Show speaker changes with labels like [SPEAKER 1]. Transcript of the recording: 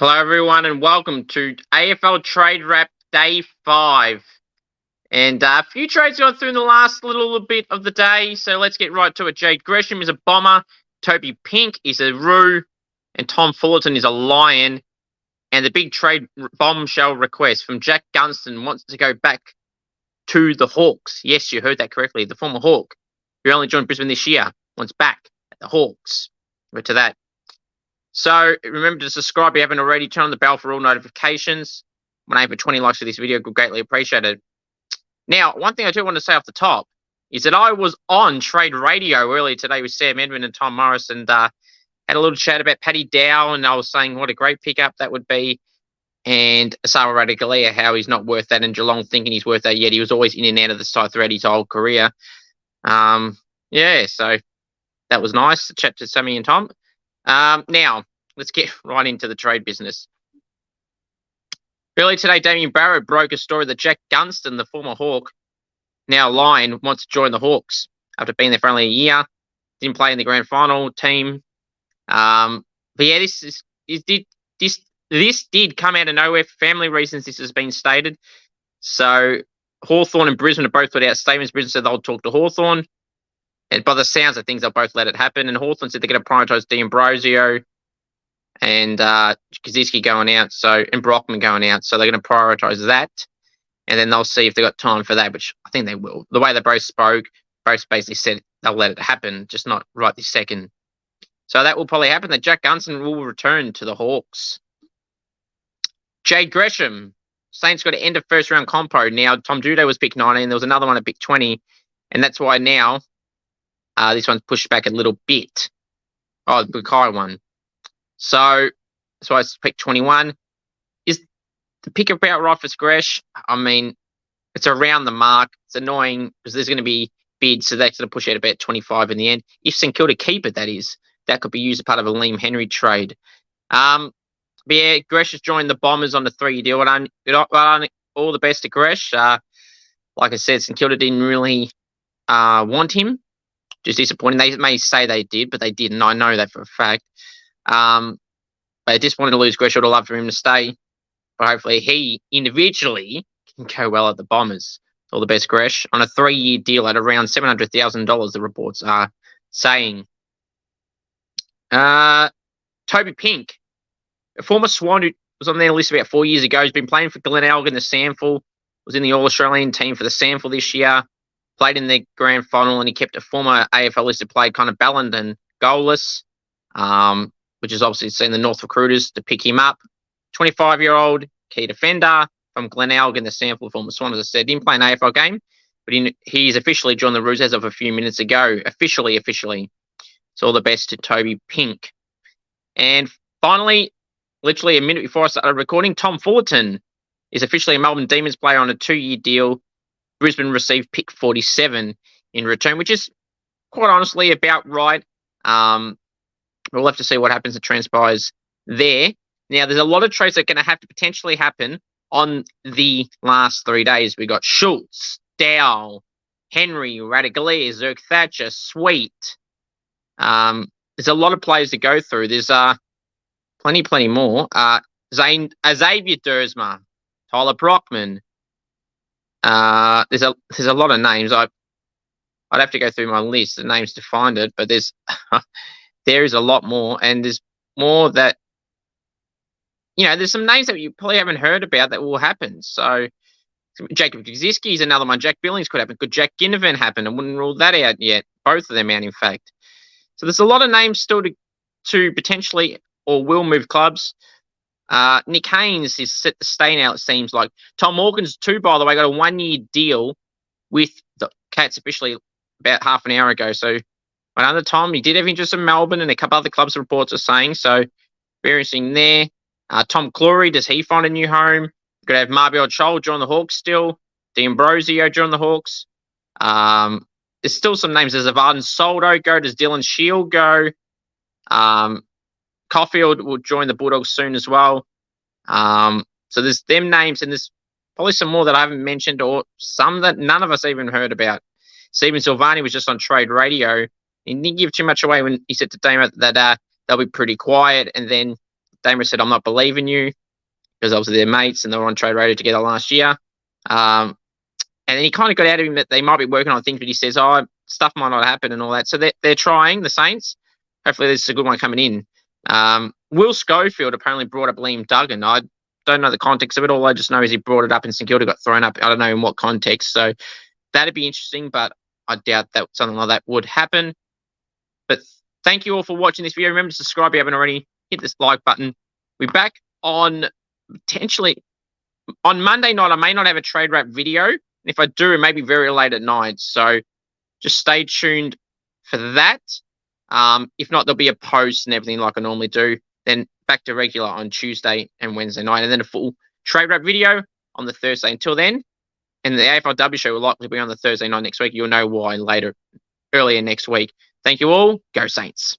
[SPEAKER 1] Hello, everyone, and welcome to AFL Trade Wrap Day 5. And a few trades got through in the last little bit of the day, so let's get right to it. Jade Gresham is a bomber, Toby Pink is a roo, and Tom Fullerton is a lion. And the big trade bombshell request from Jack Gunston wants to go back to the Hawks. Yes, you heard that correctly. The former Hawk, who only joined Brisbane this year, wants back at the Hawks. We're to that. So remember to subscribe if you haven't already. Turn on the bell for all notifications. When I have 20 likes for this video, would greatly appreciate it. Now, one thing I do want to say off the top is that I was on Trade Radio earlier today with Sam Edmund and Tom Morris and had a little chat about Paddy Dow, and I was saying what a great pickup that would be. And Asara Radikalia, how he's not worth that, and Geelong thinking he's worth that yet. He was always in and out of the side throughout his whole career. Yeah, so that was nice to chat to Sammy and Tom. Now, let's get right into the trade business. Earlier today, Damien Barrow broke a story that Jack Gunston, the former Hawk, now Lion, wants to join the Hawks after being there for only a year. Didn't play in the grand final team. But yeah, this did come out of nowhere for family reasons. This has been stated. So Hawthorn and Brisbane have both put out statements. Brisbane said they'll talk to Hawthorn. And by the sounds of things, they'll both let it happen. And Hawthorn said they're going to prioritise D'Ambrosio and Kaczynski going out, and Brockman going out. So they're going to prioritise that. And then they'll see if they've got time for that, which I think they will. The way they both spoke, both basically said they'll let it happen, just not right this second. So that will probably happen, that Jack Gunston will return to the Hawks. Jade Gresham, Saints got to end of first round compo. Now, Tom Duday was pick 19. There was another one at pick 20. And that's why now this one's pushed back a little bit. Oh, the Bukai one. So that's why it's pick 21. Is the pick about right for Gresh? I mean, it's around the mark. It's annoying because there's going to be bids, so that's going to push out about 25 in the end. If St Kilda keep it, that is. That could be used as part of a Liam Henry trade. But yeah, Gresh has joined the Bombers on the 3-year deal. All the best to Gresh. Like I said, St Kilda didn't really want him. Just disappointing. They may say they did, but they didn't. I know that for a fact. But I just wanted to lose Gresh. I'd love for him to stay. But hopefully he individually can go well at the Bombers. All the best, Gresh. On a 3-year deal at around $700,000, the reports are saying. Toby Pink, a former Swan who was on their list about 4 years ago. He's been playing for Glenelg in the Sample. Was in the All-Australian team for the Sample this year. Played in the grand final, and he kept a former AFL listed player kind of balanced and goalless, which has obviously seen the North recruiters to pick him up. 25-year-old key defender from Glenelg in the Sample, former Swan, as I said. Didn't play an AFL game, but he's officially joined the Roos as of a few minutes ago. Officially. So all the best to Toby Pink. And finally, literally a minute before I started recording, Tom Fullerton is officially a Melbourne Demons player on a 2-year deal. Brisbane received pick 47 in return, which is quite honestly about right. We'll have to see what happens that transpires there. Now, there's a lot of trades that are going to have to potentially happen on the last 3 days. We got Schultz, Dow, Henry, Radikalia, Zerk Thatcher, Sweet. There's a lot of players to go through. There's plenty more. Xavier Dersma, Tyler Brockman. There's a lot of names. I'd have to go through my list of names to find it, but there is a lot more, and there's more that there's some names that you probably haven't heard about that will happen. So Jacob Kaczynski is another one. Jack Billings could happen. Could Jack Ginnivan happen? I wouldn't rule that out yet. Both of them out, in fact. So there's a lot of names still to potentially or will move clubs. Nick Haynes is set to stay now, it seems like. Tom Morgan's too, by the way, got a 1-year deal with the Cats officially about half an hour ago. So another time, he did have interest in Melbourne, and a couple other clubs reports are saying. So very interesting there. Tom Clory, does he find a new home? We're going to have Marbiot Chol join the Hawks still. D'Ambrosio join the Hawks. There's still some names. Does Varden Soldo go? Does Dylan Shield go? Caulfield will join the Bulldogs soon as well. So there's them names, and there's probably some more that I haven't mentioned, or some that none of us even heard about. Stephen Silvani was just on Trade Radio. He didn't give too much away when he said to Damo that they'll be pretty quiet, and then Damer said, I'm not believing you, because obviously they're mates and they were on trade radio together last year. And then he kind of got out of him that they might be working on things, but he says, stuff might not happen and all that. So they're trying, the Saints. Hopefully this is a good one coming in. Will Schofield apparently brought up Liam Duggan. I don't know the context of it. All I just know is he brought it up and St Kilda got thrown up. I don't know in what context. So that'd be interesting, but I doubt that something like that would happen. But thank you all for watching this video. Remember to subscribe if you haven't already. Hit this like button. We're back on potentially on Monday night. I may not have a trade wrap video. If I do, it may be very late at night. So just stay tuned for that. If not, there'll be a post and everything like I normally do. Then back to regular on Tuesday and Wednesday night. And then a full trade wrap video on the Thursday. Until then, and the AFLW show will likely be on the Thursday night next week. You'll know why earlier next week. Thank you all. Go Saints.